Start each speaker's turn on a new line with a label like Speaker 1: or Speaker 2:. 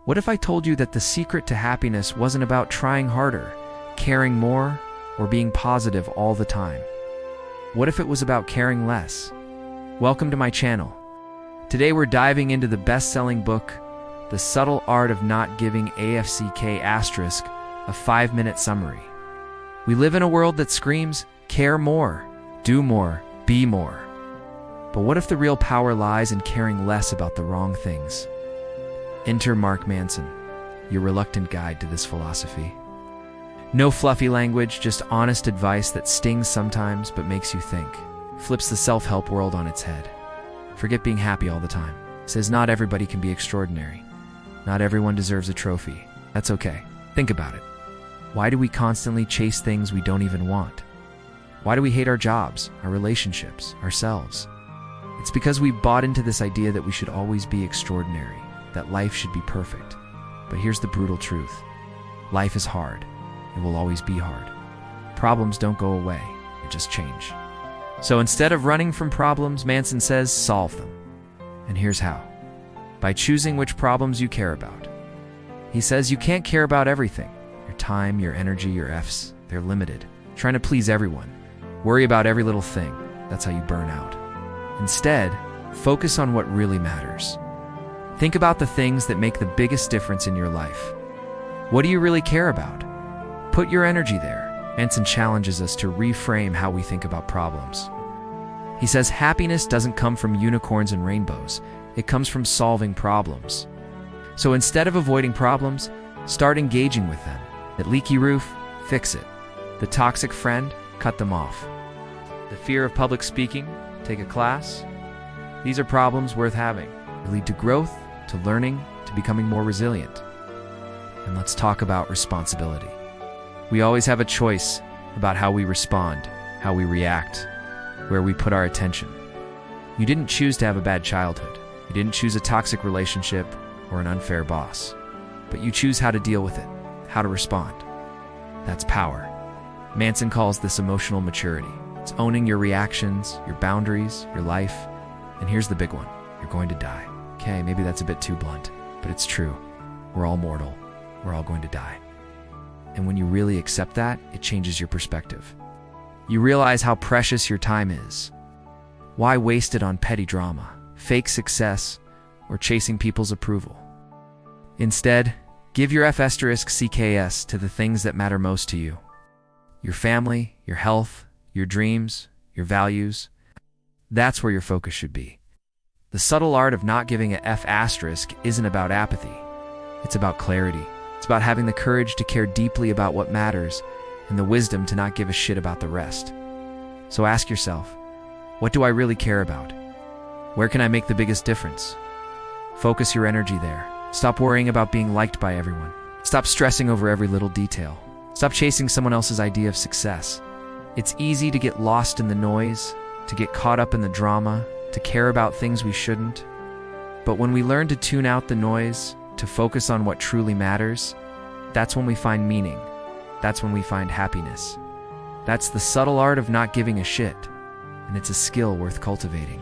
Speaker 1: What if I told you that the secret to happiness wasn't about trying harder, caring more, or being positive all the time? What if it was about caring less? Welcome to my channel. Today we're diving into the best-selling book, The Subtle Art of Not Giving a F***, a 5-minute summary. We live in a world that screams, care more, do more, be more. But what if the real power lies in caring less about the wrong things? Enter Mark Manson, your reluctant guide to this philosophy. No fluffy language, just honest advice that stings sometimes but makes you think. Flips the self-help world on its head. Forget being happy all the time. Says not everybody can be extraordinary. Not everyone deserves a trophy. That's okay. Think about it. Why do we constantly chase things we don't even want? Why do we hate our jobs, our relationships, ourselves? It's because we bought into this idea that we should always be extraordinary, that life should be perfect. But here's the brutal truth. Life is hard. It will always be hard. Problems don't go away. They just change. So instead of running from problems, Manson says, solve them. And here's how. By choosing which problems you care about. He says you can't care about everything. Your time, your energy, your F's, they're limited. Trying to please everyone. Worry about every little thing. That's how you burn out. Instead, focus on what really matters. Think about the things that make the biggest difference in your life. What do you really care about? Put your energy there. Manson challenges us to reframe how we think about problems. He says happiness doesn't come from unicorns and rainbows. It comes from solving problems. So instead of avoiding problems, start engaging with them. That leaky roof, fix it. The toxic friend, cut them off. The fear of public speaking, take a class. These are problems worth having. They lead to growth, to learning, to becoming more resilient. And let's talk about responsibility. We always have a choice about how we respond, how we react, where we put our attention. You didn't choose to have a bad childhood. You didn't choose a toxic relationship or an unfair boss. But you choose how to deal with it, how to respond. That's power. Manson calls this emotional maturity. It's owning your reactions, your boundaries, your life. And here's the big one. You're going to die. Okay, maybe that's a bit too blunt, but it's true. We're all mortal. We're all going to die. And when you really accept that, it changes your perspective. You realize how precious your time is. Why waste it on petty drama, fake success, or chasing people's approval? Instead, give your F***CKS to the things that matter most to you. Your family, your health, your dreams, your values. That's where your focus should be. The subtle art of not giving a F* isn't about apathy. It's about clarity. It's about having the courage to care deeply about what matters and the wisdom to not give a shit about the rest. So ask yourself, what do I really care about? Where can I make the biggest difference? Focus your energy there. Stop worrying about being liked by everyone. Stop stressing over every little detail. Stop chasing someone else's idea of success. It's easy to get lost in the noise, to get caught up in the drama, to care about things we shouldn't. But when we learn to tune out the noise, to focus on what truly matters, that's when we find meaning. That's when we find happiness. That's the subtle art of not giving a shit, and it's a skill worth cultivating.